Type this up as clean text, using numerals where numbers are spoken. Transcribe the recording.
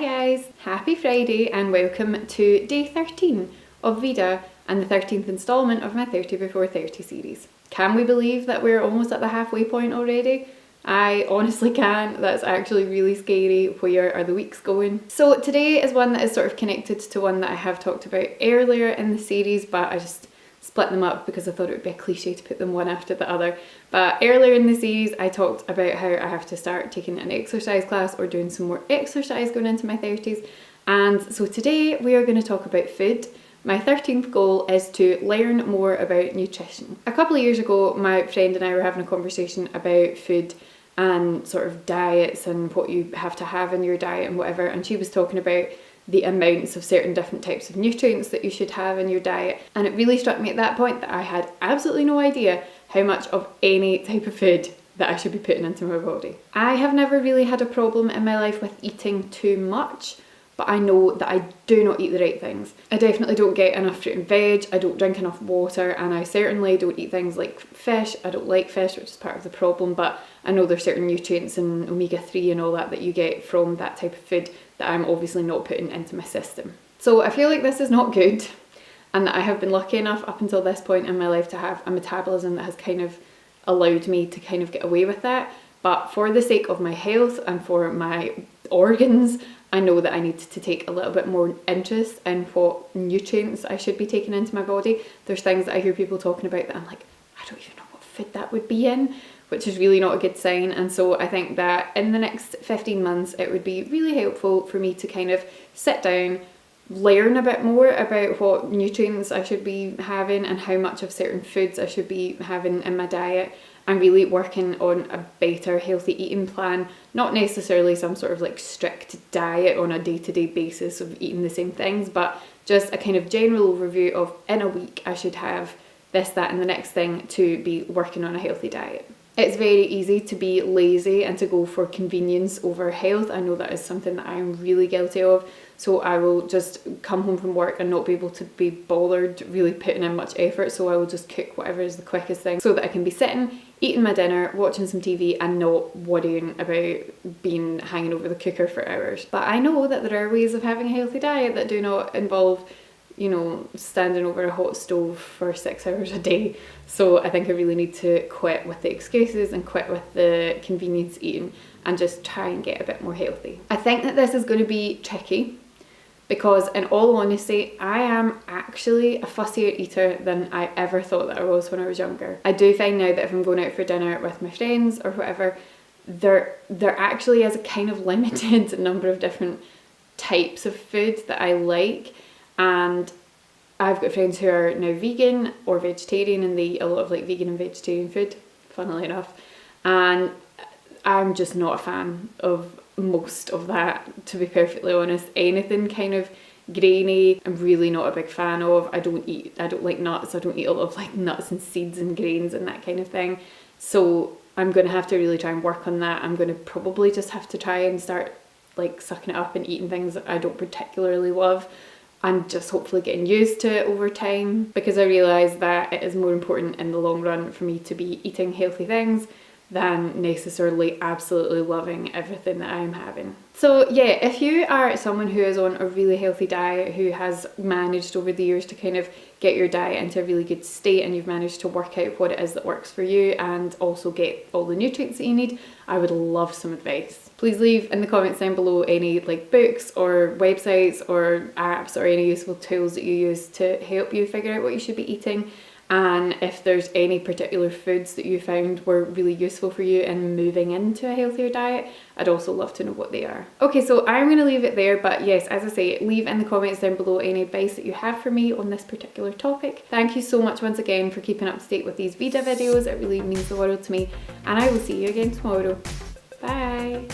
guys, happy Friday and welcome to day 13 of Veda and the 13th instalment of my 30 before 30 series. Can we believe that we're almost at the halfway point already? I honestly can. That's actually really scary. Where are the weeks going? So today is one that is sort of connected to one that I have talked about earlier in the series, but I just split them up because I thought it would be a cliche to put them one after the other. But earlier in the series I talked about how I have to start taking an exercise class or doing some more exercise going into my 30s, and so today we are going to talk about food. My 13th goal is to learn more about nutrition. A couple of years ago my friend and I were having a conversation about food and sort of diets and what you have to have in your diet and whatever, and she was talking about the amounts of certain different types of nutrients that you should have in your diet, and it really struck me at that point that I had absolutely no idea how much of any type of food that I should be putting into my body. I have never really had a problem in my life with eating too much, but I know that I do not eat the right things. I definitely don't get enough fruit and veg, I don't drink enough water, and I certainly don't eat things like fish. I don't like fish, which is part of the problem, but I know there's certain nutrients and omega-3 and all that you get from that type of food that I'm obviously not putting into my system. So I feel like this is not good, and that I have been lucky enough up until this point in my life to have a metabolism that has kind of allowed me to kind of get away with that. But for the sake of my health and for my organs, I know that I need to take a little bit more interest in what nutrients I should be taking into my body. There's things that I hear people talking about that I'm like, I don't even know what food that would be in, which is really not a good sign. And so I think that in the next 15 months it would be really helpful for me to kind of sit down, learn a bit more about what nutrients I should be having and how much of certain foods I should be having in my diet, and really working on a better healthy eating plan. Not necessarily some sort of like strict diet on a day-to-day basis of eating the same things, but just a kind of general overview of in a week I should have this, that and the next thing to be working on a healthy diet. It's very easy to be lazy and to go for convenience over health. I know that is something that I'm really guilty of. So I will just come home from work and not be able to be bothered really putting in much effort. So I will just cook whatever is the quickest thing so that I can be sitting, eating my dinner, watching some TV and not worrying about being hanging over the cooker for hours. But I know that there are ways of having a healthy diet that do not involve, you know, standing over a hot stove for 6 hours a day. So I think I really need to quit with the excuses and quit with the convenience eating and just try and get a bit more healthy. I think that this is going to be tricky because in all honesty, I am actually a fussier eater than I ever thought that I was when I was younger. I do find now that if I'm going out for dinner with my friends or whatever, there actually is a kind of limited number of different types of food that I like. And I've got friends who are now vegan or vegetarian and they eat a lot of like vegan and vegetarian food, funnily enough. And I'm just not a fan of most of that, to be perfectly honest. Anything kind of grainy, I'm really not a big fan of. I don't like nuts. I don't eat a lot of like nuts and seeds and grains and that kind of thing. So I'm going to have to really try and work on that. I'm going to probably just have to try and start like sucking it up and eating things that I don't particularly love, and just hopefully getting used to it over time, because I realise that it is more important in the long run for me to be eating healthy things than necessarily absolutely loving everything that I'm having. So yeah, if you are someone who is on a really healthy diet, who has managed over the years to kind of get your diet into a really good state, and you've managed to work out what it is that works for you and also get all the nutrients that you need, I would love some advice. Please leave in the comments down below any like books or websites or apps or any useful tools that you use to help you figure out what you should be eating. And if there's any particular foods that you found were really useful for you in moving into a healthier diet, I'd also love to know what they are. Okay, so I'm going to leave it there, but yes, as I say, leave in the comments down below any advice that you have for me on this particular topic. Thank you so much once again for keeping up to date with these Veda videos. It really means the world to me, and I will see you again tomorrow. Bye!